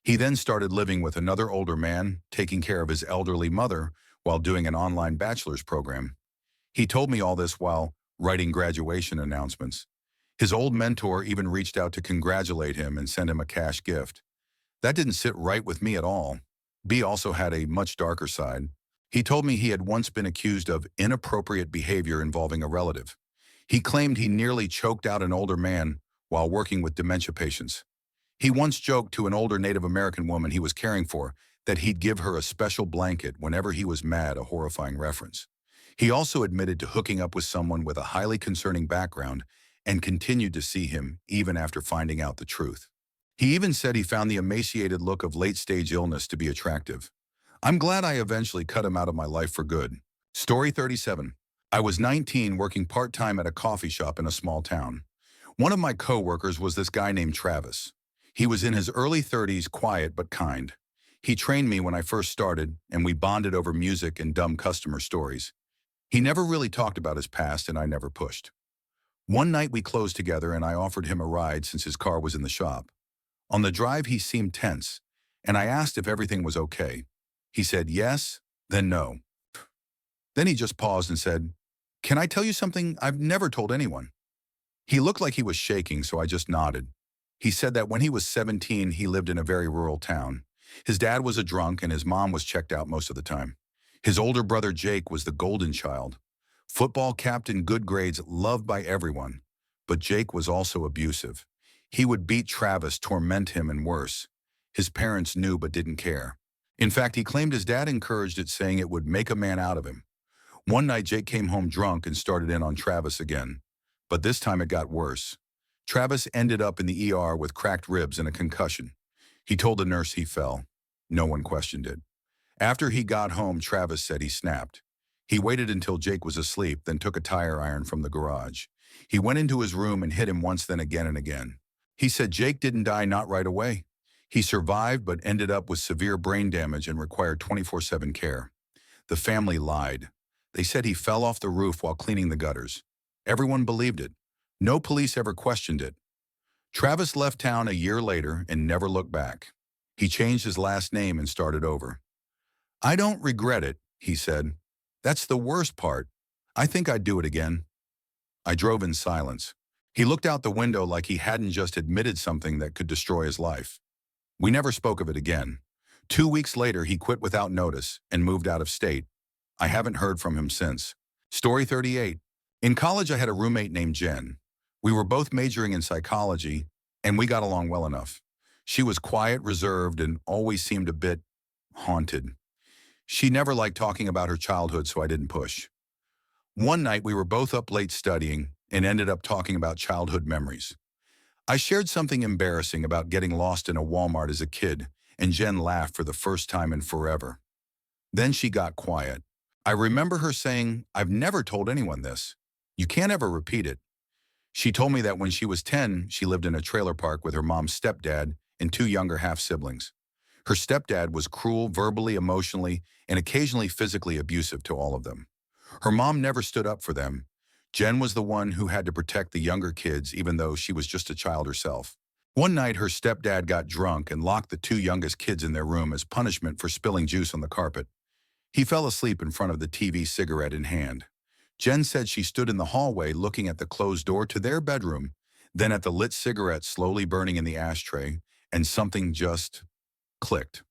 He then started living with another older man, taking care of his elderly mother while doing an online bachelor's program. He told me all this while writing graduation announcements. His old mentor even reached out to congratulate him and send him a cash gift. That didn't sit right with me at all. B also had a much darker side. He told me he had once been accused of inappropriate behavior involving a relative. He claimed he nearly choked out an older man while working with dementia patients. He once joked to an older Native American woman he was caring for that he'd give her a special blanket whenever he was mad, a horrifying reference. He also admitted to hooking up with someone with a highly concerning background and continued to see him even after finding out the truth. He even said he found the emaciated look of late-stage illness to be attractive. I'm glad I eventually cut him out of my life for good. Story 37. I was 19 working part-time at a coffee shop in a small town. One of my co-workers was this guy named Travis. He was in his early 30s, quiet but kind. He trained me when I first started, and we bonded over music and dumb customer stories. He never really talked about his past, and I never pushed. One night we closed together, and I offered him a ride since his car was in the shop. On the drive, he seemed tense, and I asked if everything was okay. He said yes, then no. Then he just paused and said, "Can I tell you something I've never told anyone?" He looked like he was shaking, so I just nodded. He said that when he was 17, he lived in a very rural town. His dad was a drunk and his mom was checked out most of the time. His older brother Jake was the golden child. Football captain, good grades, loved by everyone. But Jake was also abusive. He would beat Travis, torment him, and worse. His parents knew but didn't care. In fact, he claimed his dad encouraged it, saying it would make a man out of him. One night, Jake came home drunk and started in on Travis again. But this time it got worse. Travis ended up in the ER with cracked ribs and a concussion. He told the nurse he fell. No one questioned it. After he got home, Travis said he snapped. He waited until Jake was asleep, then took a tire iron from the garage. He went into his room and hit him once, then again and again. He said Jake didn't die, not right away. He survived but ended up with severe brain damage and required 24/7 care. The family lied. They said he fell off the roof while cleaning the gutters. Everyone believed it. No police ever questioned it. Travis left town a year later and never looked back. He changed his last name and started over. "I don't regret it," he said. "That's the worst part. I think I'd do it again." I drove in silence. He looked out the window like he hadn't just admitted something that could destroy his life. We never spoke of it again. 2 weeks later, he quit without notice and moved out of state. I haven't heard from him since. Story 38. In college, I had a roommate named Jen. We were both majoring in psychology, and we got along well enough. She was quiet, reserved, and always seemed a bit haunted. She never liked talking about her childhood, so I didn't push. One night, we were both up late studying and ended up talking about childhood memories. I shared something embarrassing about getting lost in a Walmart as a kid, and Jen laughed for the first time in forever. Then she got quiet. I remember her saying, "I've never told anyone this. You can't ever repeat it." She told me that when she was 10, she lived in a trailer park with her mom's stepdad and 2 younger half-siblings. Her stepdad was cruel, verbally, emotionally, and occasionally physically abusive to all of them. Her mom never stood up for them. Jen was the one who had to protect the younger kids, even though she was just a child herself. One night, her stepdad got drunk and locked the 2 youngest kids in their room as punishment for spilling juice on the carpet. He fell asleep in front of the TV, cigarette in hand. Jen said she stood in the hallway looking at the closed door to their bedroom, then at the lit cigarette slowly burning in the ashtray, and something just clicked.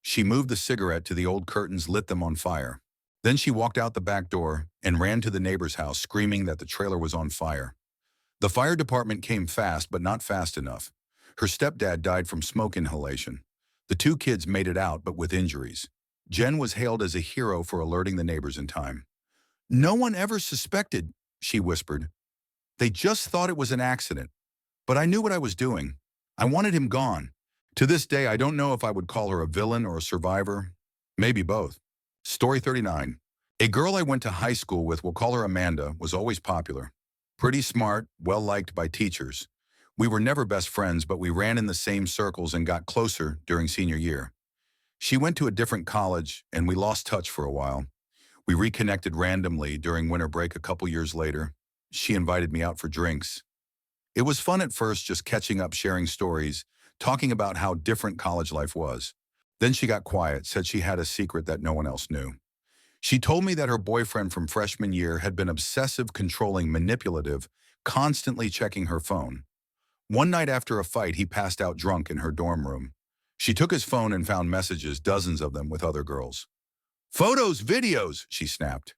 She moved the cigarette to the old curtains, lit them on fire. Then she walked out the back door and ran to the neighbor's house, screaming that the trailer was on fire. The fire department came fast, but not fast enough. Her stepdad died from smoke inhalation. The 2 kids made it out, but with injuries. Jen was hailed as a hero for alerting the neighbors in time. "No one ever suspected," she whispered. "They just thought it was an accident. But I knew what I was doing. I wanted him gone." To this day, I don't know if I would call her a villain or a survivor. Maybe both. Story 39. A girl I went to high school with, we'll call her Amanda, was always popular. Pretty smart, well-liked by teachers. We were never best friends, but we ran in the same circles and got closer during senior year. She went to a different college, and we lost touch for a while. We reconnected randomly during winter break a couple years later. She invited me out for drinks. It was fun at first, just catching up, sharing stories, talking about how different college life was. Then she got quiet, said she had a secret that no one else knew. She told me that her boyfriend from freshman year had been obsessive, controlling, manipulative, constantly checking her phone. One night after a fight, he passed out drunk in her dorm room. She took his phone and found messages, dozens of them, with other girls. "Photos, videos," she snapped.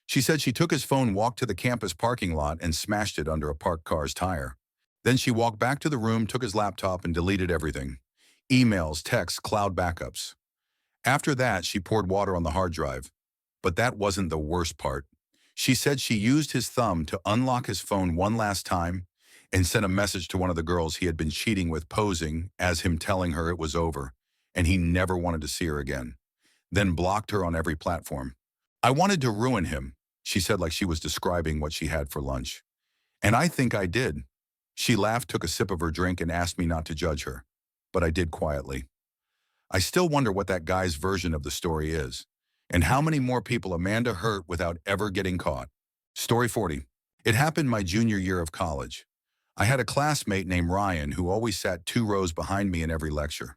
She said she took his phone, walked to the campus parking lot, and smashed it under a parked car's tire. Then she walked back to the room, took his laptop, and deleted everything. Emails, texts, cloud backups. After that, she poured water on the hard drive. But that wasn't the worst part. She said she used his thumb to unlock his phone one last time and sent a message to one of the girls he had been cheating with, posing as him telling her it was over and he never wanted to see her again. Then blocked her on every platform. "I wanted to ruin him," she said, like she was describing what she had for lunch. "And I think I did." She laughed, took a sip of her drink, and asked me not to judge her. But I did quietly. I still wonder what that guy's version of the story is, and how many more people Amanda hurt without ever getting caught. Story 40. It happened my junior year of college. I had a classmate named Ryan who always sat 2 rows behind me in every lecture.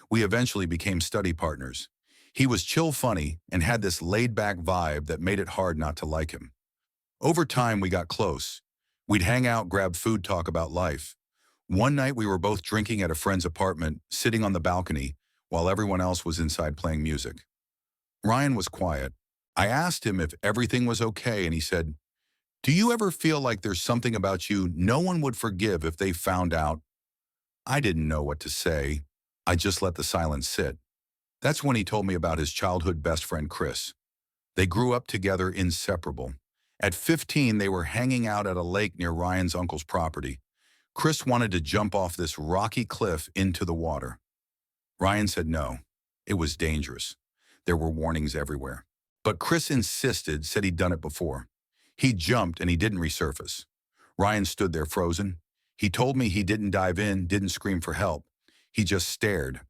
We eventually became study partners. He was chill, funny, and had this laid-back vibe that made it hard not to like him. Over time, we got close. We'd hang out, grab food, talk about life. One night, we were both drinking at a friend's apartment, sitting on the balcony, while everyone else was inside playing music. Ryan was quiet. I asked him if everything was okay, and he said, "Do you ever feel like there's something about you no one would forgive if they found out?" I didn't know what to say. I just let the silence sit. That's when he told me about his childhood best friend, Chris. They grew up together, inseparable. At 15, they were hanging out at a lake near Ryan's uncle's property. Chris wanted to jump off this rocky cliff into the water. Ryan said no. It was dangerous. There were warnings everywhere. But Chris insisted, said he'd done it before. He jumped and he didn't resurface. Ryan stood there frozen. He told me he didn't dive in, didn't scream for help. He just stared.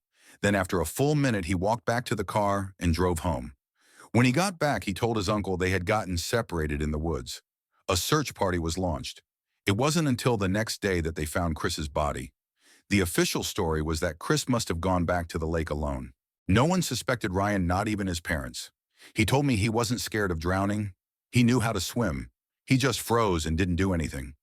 Then after a full minute, he walked back to the car and drove home. When he got back, he told his uncle they had gotten separated in the woods. A search party was launched. It wasn't until the next day that they found Chris's body. The official story was that Chris must have gone back to the lake alone. No one suspected Ryan, not even his parents. He told me he wasn't scared of drowning. He knew how to swim. He just froze and didn't do anything.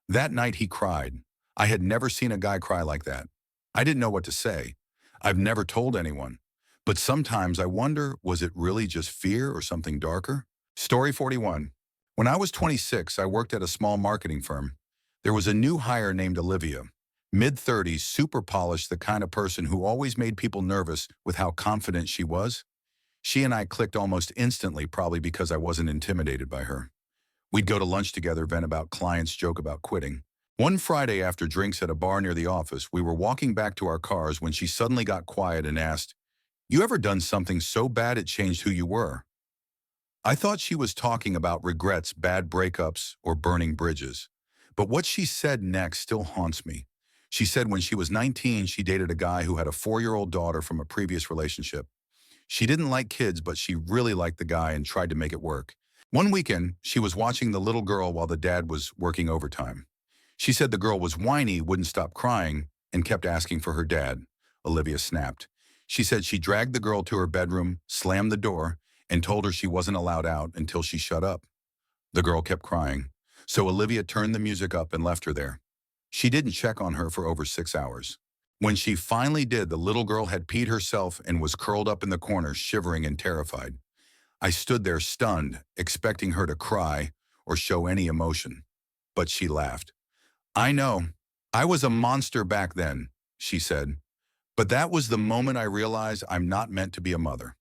That night he cried. I had never seen a guy cry like that. I didn't know what to say. I've never told anyone. But sometimes I wonder, was it really just fear or something darker? Story 41. When I was 26, I worked at a small marketing firm. There was a new hire named Olivia. Mid-30s, super polished, the kind of person who always made people nervous with how confident she was. She and I clicked almost instantly, probably because I wasn't intimidated by her. We'd go to lunch together, vent about clients, joke about quitting. One Friday after drinks at a bar near the office, we were walking back to our cars when she suddenly got quiet and asked, "You ever done something so bad it changed who you were?" I thought she was talking about regrets, bad breakups, or burning bridges. But what she said next still haunts me. She said when she was 19, she dated a guy who had a 4-year-old daughter from a previous relationship. She didn't like kids, but she really liked the guy and tried to make it work. One weekend, she was watching the little girl while the dad was working overtime. She said the girl was whiny, wouldn't stop crying, and kept asking for her dad. Olivia snapped. She said she dragged the girl to her bedroom, slammed the door, and told her she wasn't allowed out until she shut up. The girl kept crying, so Olivia turned the music up and left her there. She didn't check on her for over 6 hours. When she finally did, the little girl had peed herself and was curled up in the corner, shivering and terrified. I stood there stunned, expecting her to cry or show any emotion. But she laughed. "I know. I was a monster back then," she said. "But that was the moment I realized I'm not meant to be a mother."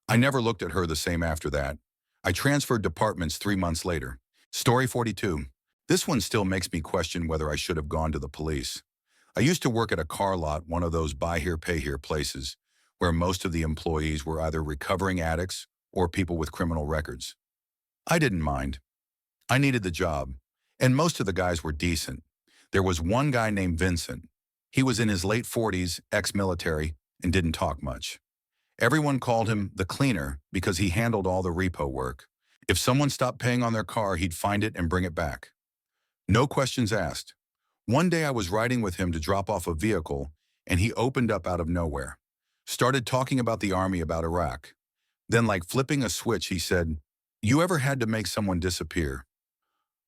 I never looked at her the same after that. I transferred departments 3 months later. Story 42. This one still makes me question whether I should have gone to the police. I used to work at a car lot, one of those buy here, pay here places, where most of the employees were either recovering addicts or people with criminal records. I didn't mind. I needed the job, and most of the guys were decent. There was one guy named Vincent. He was in his late 40s, ex-military, and didn't talk much. Everyone called him the cleaner because he handled all the repo work. If someone stopped paying on their car, he'd find it and bring it back. No questions asked. One day I was riding with him to drop off a vehicle, and he opened up out of nowhere. Started talking about the army, about Iraq. Then, like flipping a switch, he said, "You ever had to make someone disappear?"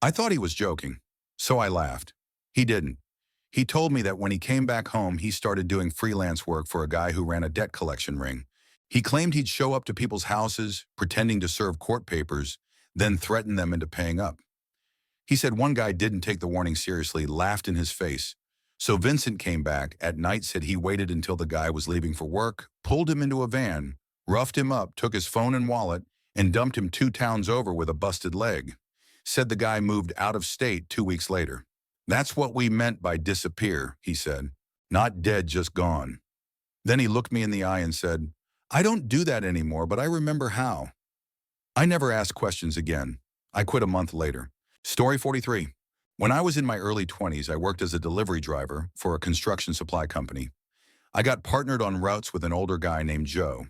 I thought he was joking, so I laughed. He didn't. He told me that when he came back home, he started doing freelance work for a guy who ran a debt collection ring. He claimed he'd show up to people's houses, pretending to serve court papers, then threaten them into paying up. He said one guy didn't take the warning seriously, laughed in his face. So Vincent came back at night, said he waited until the guy was leaving for work, pulled him into a van, roughed him up, took his phone and wallet, and dumped him 2 towns over with a busted leg. Said the guy moved out of state 2 weeks later. "That's what we meant by disappear," he said. "Not dead, just gone." Then he looked me in the eye and said, "I don't do that anymore, but I remember how." I never asked questions again. I quit a month later. Story 43. When I was in my early 20s, I worked as a delivery driver for a construction supply company. I got partnered on routes with an older guy named Joe.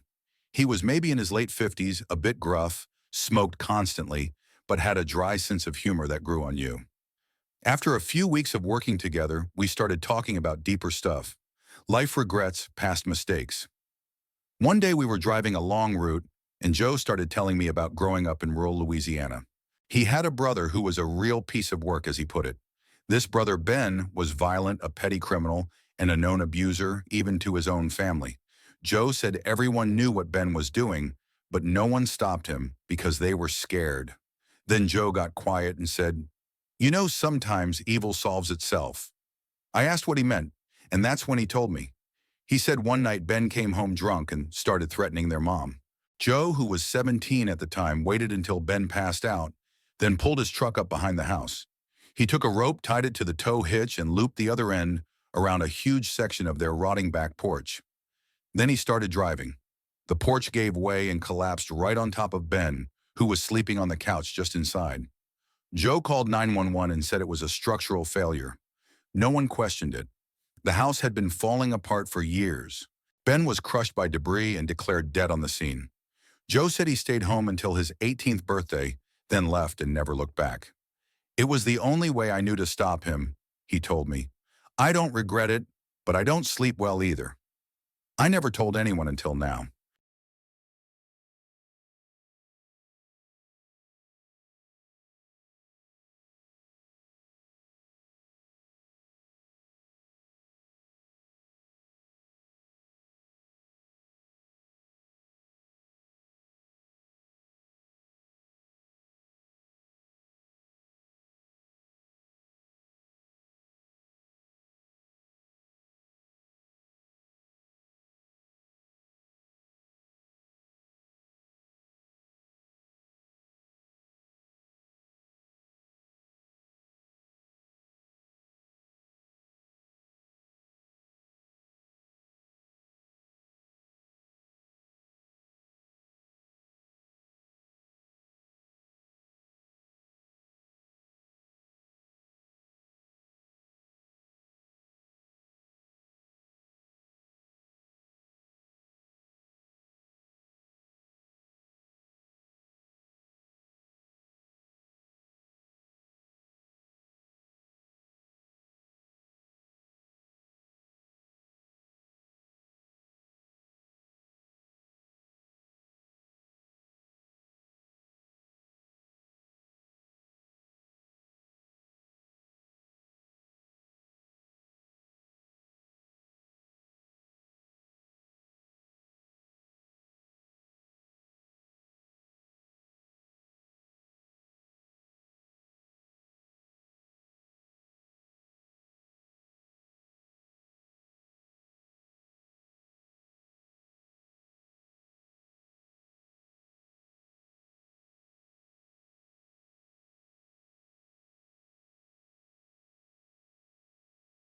He was maybe in his late 50s, a bit gruff, smoked constantly, but had a dry sense of humor that grew on you. After a few weeks of working together, we started talking about deeper stuff. Life regrets, past mistakes. One day we were driving a long route, and Joe started telling me about growing up in rural Louisiana. He had a brother who was a real piece of work, as he put it. This brother, Ben, was violent, a petty criminal, and a known abuser, even to his own family. Joe said everyone knew what Ben was doing, but no one stopped him because they were scared. Then Joe got quiet and said, "You know, sometimes evil solves itself." I asked what he meant, and that's when he told me. He said one night Ben came home drunk and started threatening their mom. Joe, who was 17 at the time, waited until Ben passed out, then pulled his truck up behind the house. He took a rope, tied it to the tow hitch, and looped the other end around a huge section of their rotting back porch. Then he started driving. The porch gave way and collapsed right on top of Ben, who was sleeping on the couch just inside. Joe called 911 and said it was a structural failure. No one questioned it. The house had been falling apart for years. Ben was crushed by debris and declared dead on the scene. Joe said he stayed home until his 18th birthday, then left and never looked back. "It was the only way I knew to stop him," he told me. "I don't regret it, but I don't sleep well either." I never told anyone until now.